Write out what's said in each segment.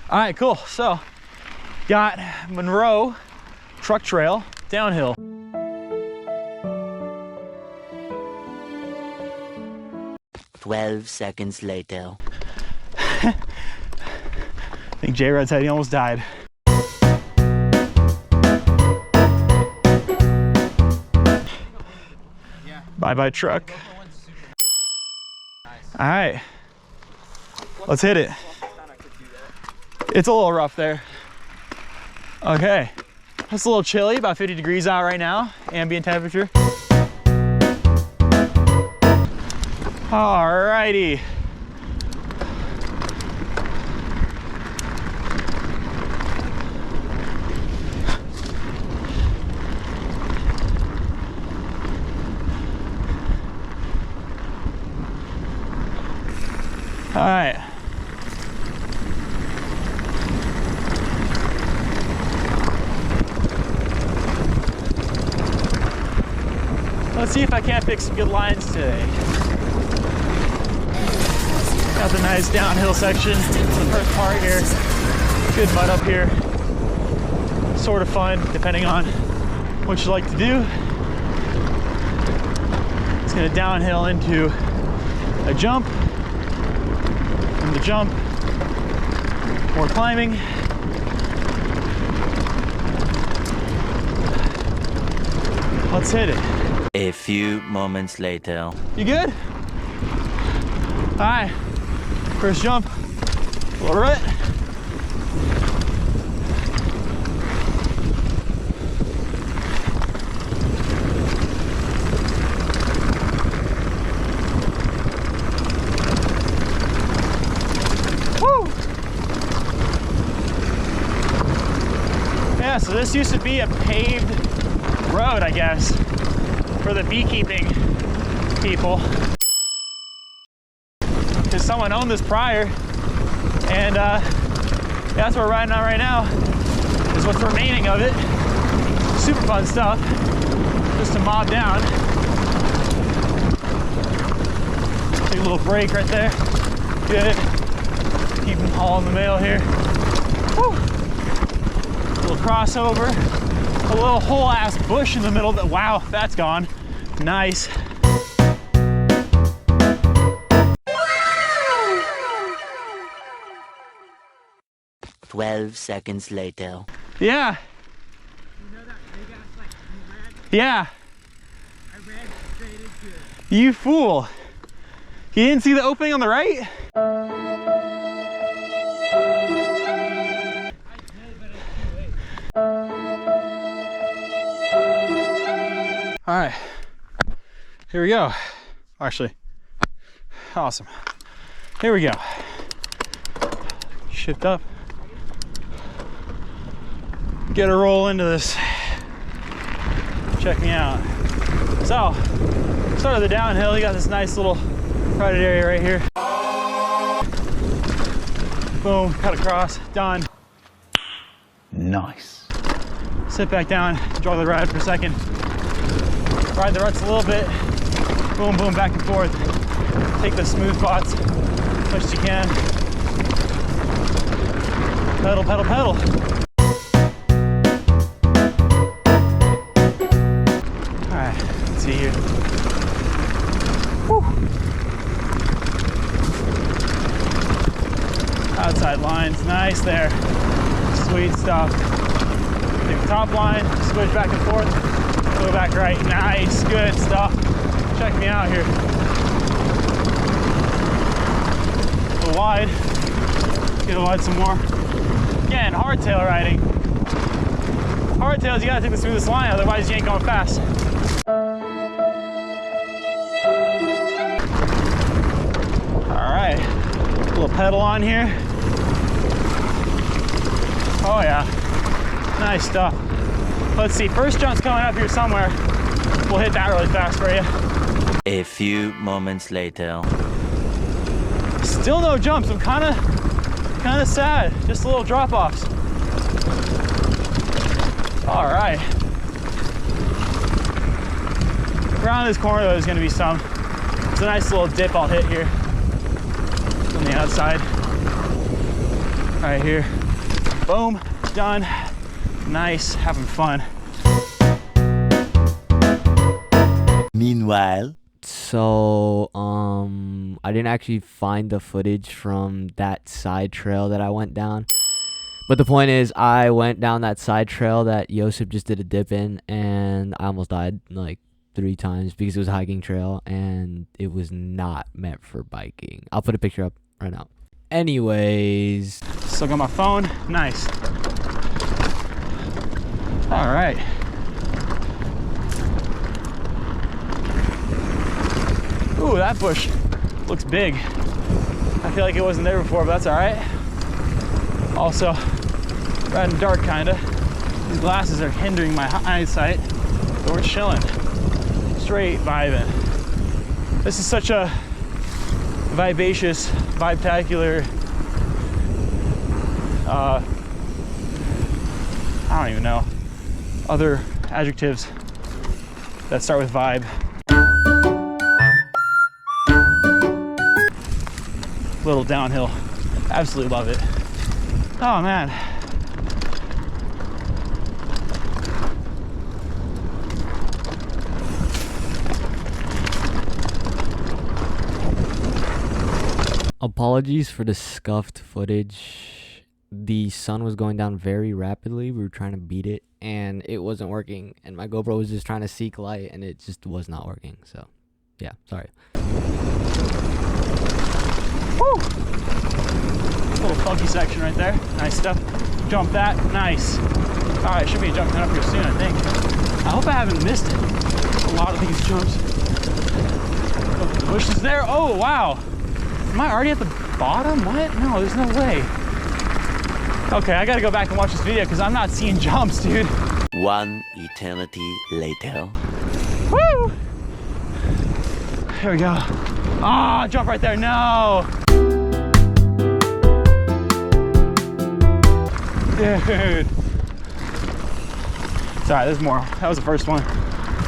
All right, cool. So got Monroe truck trail downhill. "12 seconds later. I think J-Rod said he almost died. Bye-bye truck. All right, let's hit it. It's a little rough there. Okay, it's a little chilly, about 50 degrees out right now, ambient temperature. All righty. All right. Let's see if I can't pick some good lines today. Got the nice downhill section, the first part here. Good mud up here. Sort of fun, depending on what you like to do. It's gonna downhill into a jump. From the jump, more climbing. Let's hit it. A few moments later. You good? All right, first jump, a little right. Woo! Yeah, so this used to be a paved road, I guess, for the beekeeping people. Because someone owned this prior, and that's what we're riding on right now, is what's remaining of it. Super fun stuff, just to mob down. Take a little break right there. Good. Keep them all in the mail here. Woo. A little crossover. A little whole ass bush in the middle that, wow, that's gone. Nice. Wow. 12 seconds later. Yeah. You know that big ass like red? Yeah. I ran straight into it. You fool. You didn't see the opening on the right? I did, but it's too late. All right, here we go. Actually, awesome. Here we go. Shift up. Get a roll into this. Check me out. So, started the downhill. You got this nice little rutted area right here. Boom, cut across, done. Nice. Sit back down, enjoy the ride for a second. Ride the ruts a little bit. Boom, boom, back and forth. Take the smooth spots as much as you can. Pedal, pedal, pedal. All right, let's see here. Whew. Outside lines, nice there. Sweet stuff. Take the top line, switch back and forth. Go back right, nice, good stuff. Check me out here. A little wide, get it wide some more. Again, hardtail riding. Hardtails, you gotta take the smoothest line, otherwise you ain't going fast. All right, a little pedal on here. Oh yeah, nice stuff. Let's see, first jump's coming up here somewhere. We'll hit that really fast for you. A few moments later. Still no jumps, I'm kinda sad. Just little drop-offs. All right. Around this corner though, there's gonna be some. It's a nice little dip I'll hit here from the outside. Right here. Boom, done. Nice, having fun. Meanwhile. So, I didn't actually find the footage from that side trail that I went down. But the point is, I went down that side trail that Josip just did a dip in, and I almost died like 3 times because it was a hiking trail, and it was not meant for biking. I'll put a picture up right now. Anyways. Still got my phone. Nice. All right. Ooh, that bush looks big. I feel like it wasn't there before, but that's all right. Also, red and dark kinda. These glasses are hindering my eyesight, but we're chilling. Straight vibing. This is such a vivacious, vibetacular, I don't even know, other adjectives that start with vibe. Little downhill. Absolutely love it. Oh man. Apologies for the scuffed footage. The sun was going down very rapidly. We were trying to beat it and it wasn't working. And my GoPro was just trying to seek light and it just was not working. So yeah, sorry. Woo! Little funky section right there. Nice stuff. Jump that. Nice. All right, should be jumping up here soon, I think. I hope I haven't missed a lot of these jumps. Oh, the bush is there. Oh, wow. Am I already at the bottom? What? No, there's no way. Okay, I gotta go back and watch this video because I'm not seeing jumps, dude. 1 eternity later. Woo! Here we go. Ah, jump right there. No. Dude. Sorry, there's more. That was the first one.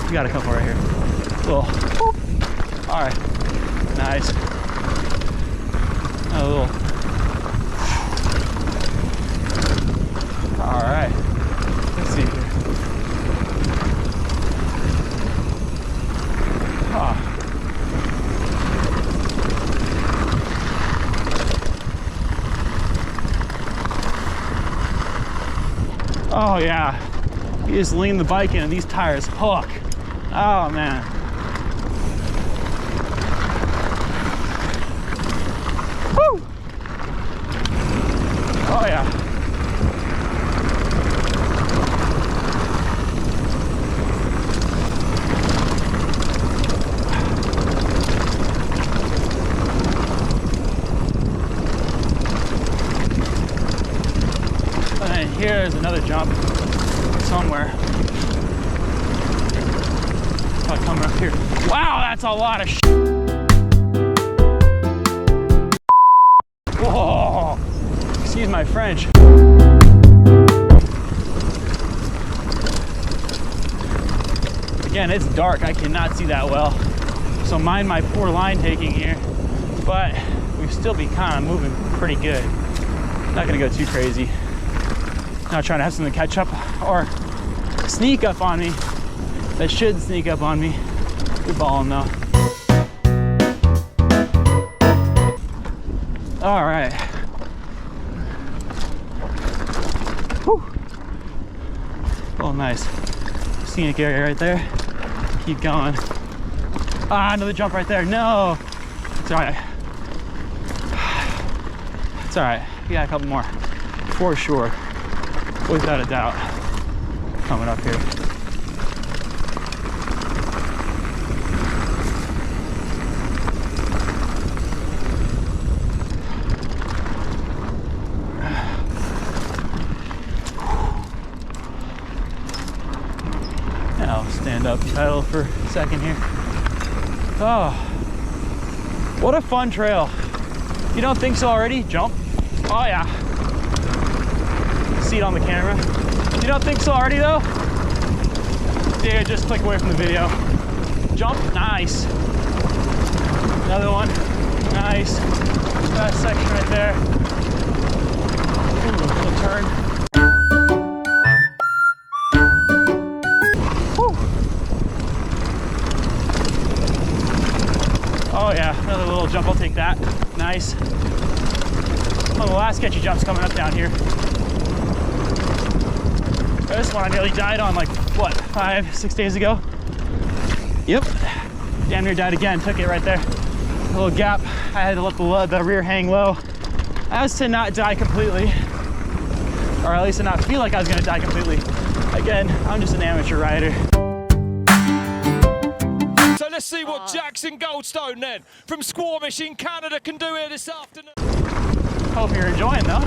We got a couple right here. Little. Whoop. All right. Nice. A little. All right. Let's see here. Ah. Oh yeah, you just lean the bike in and these tires hook. Oh man. Woo! Oh yeah. And then here's another jump somewhere. Probably coming up here. Wow, that's a lot of Whoa! Excuse my French. Again, it's dark. I cannot see that well. So mind my poor line taking here. But we've still be kind of moving pretty good. Not gonna go too crazy. Not trying to have something catch up or sneak up on me. That should sneak up on me. We're balling though. All right. Whew. Oh, nice. Scenic area right there. Keep going. Ah, another jump right there. No. It's all right. It's all right. We got a couple more for sure. Without a doubt. Coming up here. I'll stand up and pedal for a second here. Oh, what a fun trail. You don't think so already? Jump. Oh yeah. See it on the camera. You don't think so already though? Dude, just click away from the video. Jump, nice. Another one, nice. That section right there. nice. One of the last sketchy jumps coming up down here. This one I nearly died on like, what, 5-6 days ago? Yep, damn near died again, took it right there. A little gap, I had to let the rear hang low. As to not die completely, or at least to not feel like I was gonna die completely. Again, I'm just an amateur rider. So let's see what Jackson Goldstone then from Squamish in Canada can do here this afternoon. Hope you're enjoying though.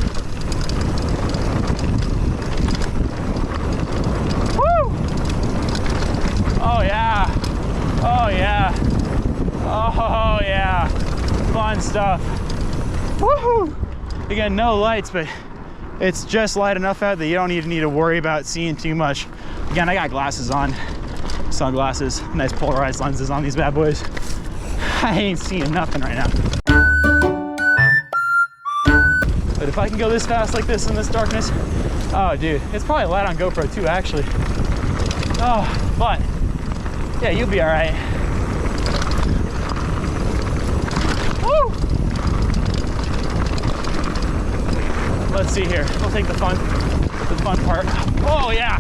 Woo! Oh yeah. Oh yeah. Oh yeah. Fun stuff. Woohoo! Again, no lights, but it's just light enough out that you don't even need to worry about seeing too much. Again, I got glasses on, sunglasses, nice polarized lenses on these bad boys. I ain't seeing nothing right now. But if I can go this fast like this in this darkness, oh dude, it's probably light on GoPro too, actually. Oh, but yeah, you'll be all right. Woo! Let's see here. We'll take the fun part. Oh yeah.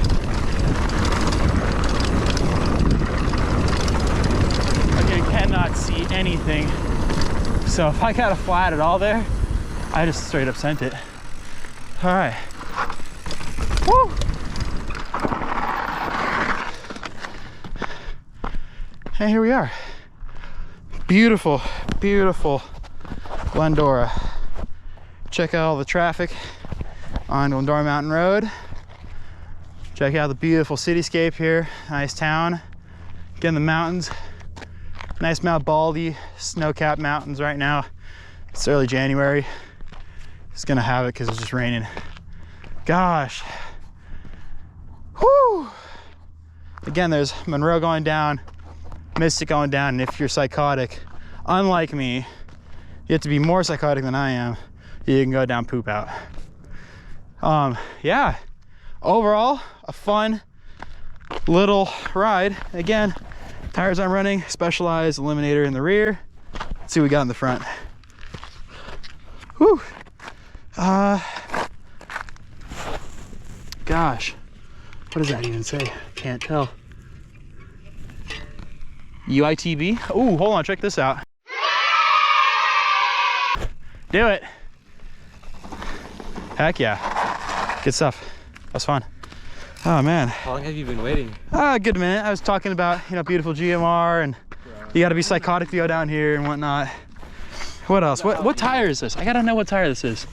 Again, cannot see anything. So if I got a flat at all there, I just straight up sent it. All right. Woo! And here we are. Beautiful, beautiful Glendora. Check out all the traffic on Glendora Mountain Road. Check out the beautiful cityscape here. Nice town. Again, the mountains. Nice Mount Baldy, snow-capped mountains right now. It's early January. It's gonna have it because it's just raining. Gosh. Whew. Again, there's Monroe going down, Mystic going down, and if you're psychotic, unlike me, you have to be more psychotic than I am, you can go down Poop Out. Yeah, overall, a fun little ride. Again, tires I'm running, Specialized Eliminator in the rear. Let's see what we got in the front. Whew. Gosh, what does that even say? Can't tell. UITB? Ooh, hold on, check this out. Do it. Heck yeah. Good stuff. That's fun. Oh man. How long have you been waiting? A good minute. I was talking about, you know, beautiful GMR and you gotta be psychotic to go down here and whatnot. What else? What tire is this? I gotta know what tire this is.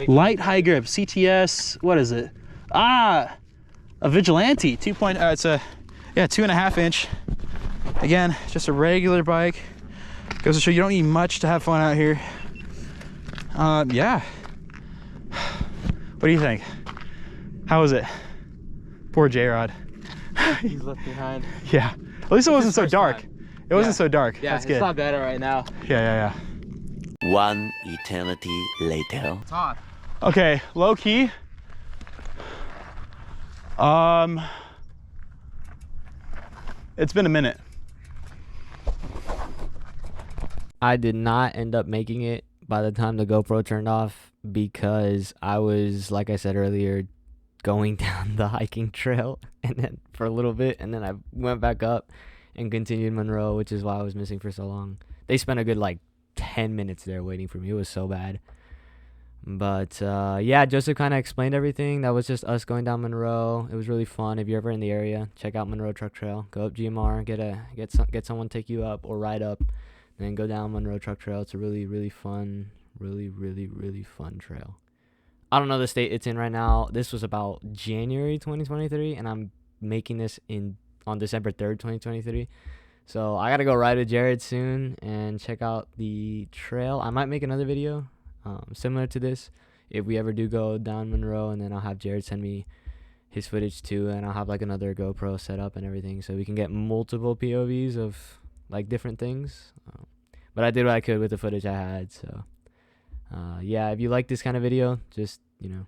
Light high grip, CTS, what is it? Ah, a Vigilante, 2.0, it's a, yeah, 2.5 inch. Again, just a regular bike. Goes to show you don't need much to have fun out here. Yeah. What do you think? How was it? Poor J-Rod. He's left behind. Yeah, at least it wasn't so dark. It wasn't so dark. Yeah, that's good. It's not better right now. Yeah. One eternity later. It's hot. Okay, low key. It's been a minute. I did not end up making it by the time the GoPro turned off because I was, like I said earlier, going down the hiking trail and then for a little bit, and then I went back up and continued Monroe, which is why I was missing for so long. They spent a good like 10 minutes there waiting for me. It was so bad. But yeah, Joseph kind of explained everything. That was just us going down Monroe. It was really fun. If you're ever in the area, check out Monroe Truck Trail. Go up GMR, get someone take you up or ride up, and then go down Monroe Truck Trail. It's a really fun, really fun trail. I don't know the state it's in right now. This was about January 2023, and I'm making this on December 3rd, 2023. So I gotta go ride with Jared soon and check out the trail. I might make another video similar to this if we ever do go down Monroe, and then I'll have Jared send me his footage too, and I'll have like another GoPro set up and everything so we can get multiple POVs of like different things. But I did what I could with the footage I had. So yeah, if you like this kind of video, just, you know,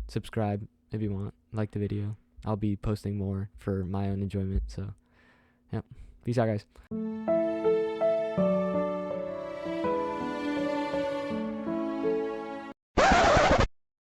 subscribe if you want, like the video. I'll be posting more for my own enjoyment. So yeah, peace out guys.